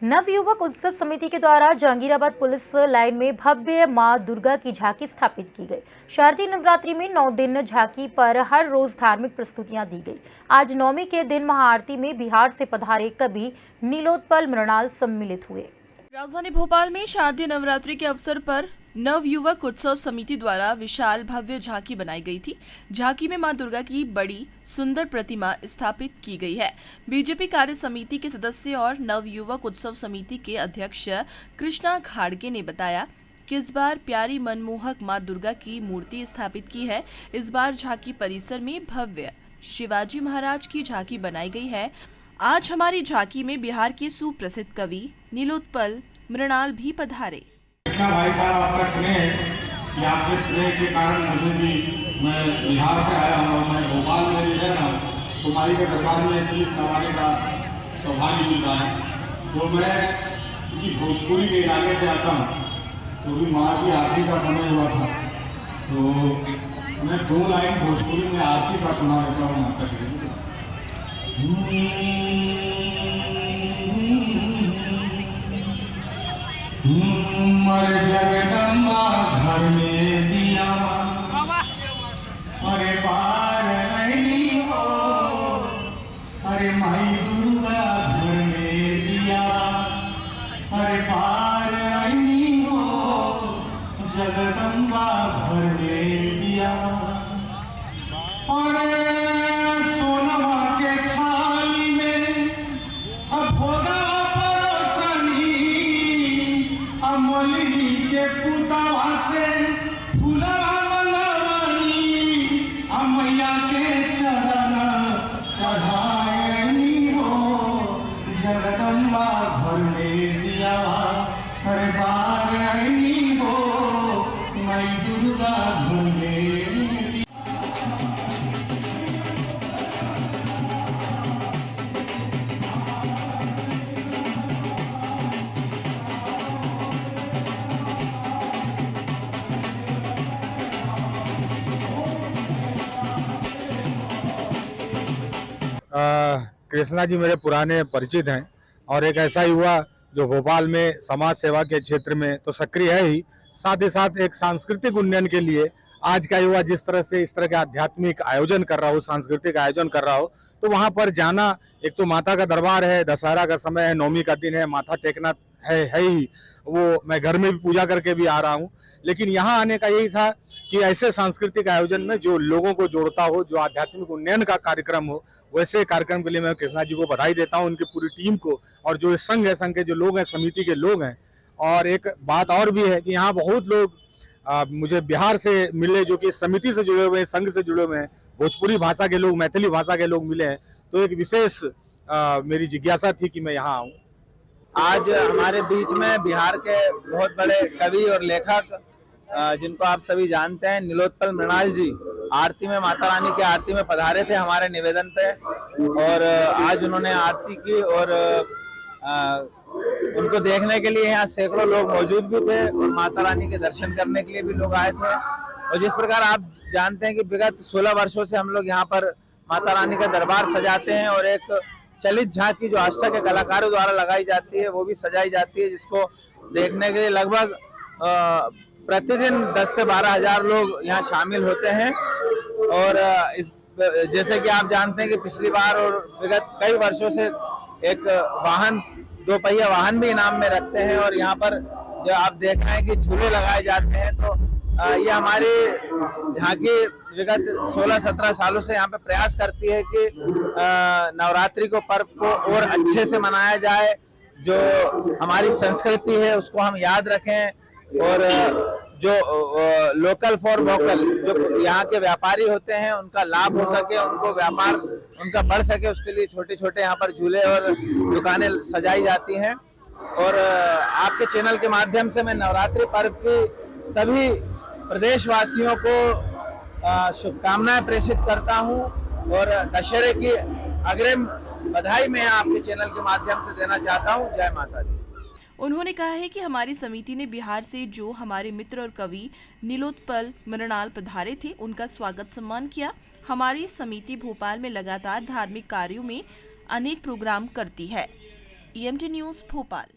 नवयुवक उत्सव समिति के द्वारा जहांगीराबाद पुलिस लाइन में भव्य मां दुर्गा की झांकी स्थापित की गई। शारदीय नवरात्रि में 9 दिन झांकी पर हर रोज धार्मिक प्रस्तुतियां दी गई। आज नवमी के दिन महाआरती में बिहार से पधारे कवि नीलोत्पल मृणाल सम्मिलित हुए। राजधानी भोपाल में शारदीय नवरात्रि के अवसर पर नवयुवक उत्सव समिति द्वारा विशाल भव्य झांकी बनाई गई थी। झांकी में मां दुर्गा की बड़ी सुंदर प्रतिमा स्थापित की गई है। बीजेपी कार्य समिति के सदस्य और नवयुवक उत्सव समिति के अध्यक्ष कृष्णा घाड़गे ने बताया कि इस बार प्यारी मनमोहक मां दुर्गा की मूर्ति स्थापित की है। इस बार झांकी परिसर में भव्य शिवाजी महाराज की झांकी बनाई गई है। आज हमारी झांकी में बिहार के सुप्रसिद्ध कवि नीलोत्पल मृणाल भी पधारे। कृष्णा भाई साहब, आपका स्नेह कि आपके स्नेह के कारण मुझे भी, मैं बिहार से आया हूँ और मैं भोपाल में भी रह रहा हूँ, तो माई के दरबार में शीश नवाने का सौभाग्य मिल रहा है। तो मैं क्योंकि भोजपुरी के इलाके से आता हूँ, तो भी माँ की आरती का समय हुआ था, तो मैं 2 लाइन भोजपुरी में आरती का सुना देता हूँ माता जी। मर जगदम्बा घर में दिया, अरे पार नहीं हो, अरे माई दुर्गा घर में दिया, अरे पार नहीं हो, जगदम्बा घर में दिया। अरे सोनमा के थाली में अब होगा मलिनी के पुतवा से फूलवा मंगवानी, मैया के चरण चढ़ाएनी हो, जगदम्बा घर में दिया, हर बार आईनी हो, माई दुर्गा घर में दिया। कृष्णा जी मेरे पुराने परिचित हैं और एक ऐसा युवा जो भोपाल में समाज सेवा के क्षेत्र में तो सक्रिय है ही, साथ ही साथ एक सांस्कृतिक उन्नयन के लिए आज का युवा जिस तरह से इस तरह के आध्यात्मिक आयोजन कर रहा हो, सांस्कृतिक आयोजन कर रहा हो, तो वहाँ पर जाना, एक तो माता का दरबार है, दशहरा का समय है, नवमी का दिन है, माथा टेकना है ही, वो मैं घर में भी पूजा करके भी आ रहा हूँ। लेकिन यहाँ आने का यही था कि ऐसे सांस्कृतिक आयोजन में जो लोगों को जोड़ता हो, जो आध्यात्मिक उन्नयन का कार्यक्रम हो, वैसे कार्यक्रम के लिए मैं कृष्णा जी को बधाई देता हूँ, उनकी पूरी टीम को, और जो संघ है, संघ के जो लोग हैं, समिति के लोग हैं। और एक बात और भी है कि यहाँ बहुत लोग मुझे बिहार से मिले जो कि समिति से जुड़े हुए हैं, संघ से जुड़े हुए हैं, भोजपुरी भाषा के लोग, मैथिली भाषा के लोग मिले हैं। तो एक विशेष मेरी जिज्ञासा थी कि मैं यहाँ आऊँ। आज हमारे बीच में बिहार के बहुत बड़े कवि और लेखक जिनको आप सभी जानते हैं, नीलोत्पल मृणाल जी आरती में, माता रानी की आरती में पधारे थे हमारे निवेदन पे, और आज उन्होंने आरती की और उनको देखने के लिए यहाँ सैकड़ों लोग मौजूद भी थे और माता रानी के दर्शन करने के लिए भी लोग आए थे। और जिस प्रकार आप जानते हैं कि विगत 16 वर्षों से हम लोग यहाँ पर माता रानी का दरबार सजाते हैं और एक चलित झांकी जो आस्था के कलाकारों द्वारा लगाई जाती है वो भी सजाई जाती है, जिसको देखने के लिए लगभग प्रतिदिन 10 से 12 हजार लोग यहाँ शामिल होते हैं। और इस जैसे कि आप जानते हैं कि पिछली बार और विगत कई वर्षों से एक वाहन, 2 पहिया वाहन भी इनाम में रखते हैं, और यहाँ पर जो आप देख रहे हैं कि झूले लगाए जाते हैं। तो ये हमारी झांकी विगत 16-17 सालों से यहाँ पे प्रयास करती है कि नवरात्रि को पर्व को और अच्छे से मनाया जाए, जो हमारी संस्कृति है उसको हम याद रखें, और जो लोकल फॉर वोकल, जो यहाँ के व्यापारी होते हैं उनका लाभ हो सके, उनको व्यापार उनका बढ़ सके, उसके लिए छोटे छोटे यहाँ पर झूले और दुकानें सजाई जाती हैं। और आपके चैनल के माध्यम से मैं नवरात्रि पर्व की सभी प्रदेशवासियों को शुभकामनाएं प्रेषित करता हूं, और दशहरे की अग्रिम बधाई मैं आपके चैनल के माध्यम से देना चाहता हूं। जय माता दी। उन्होंने कहा है कि हमारी समिति ने बिहार से जो हमारे मित्र और कवि नीलोत्पल मृणाल पधारे थे, उनका स्वागत सम्मान किया। हमारी समिति भोपाल में लगातार धार्मिक कार्यों में अनेक प्रोग्राम करती है। EMT news Bhopal.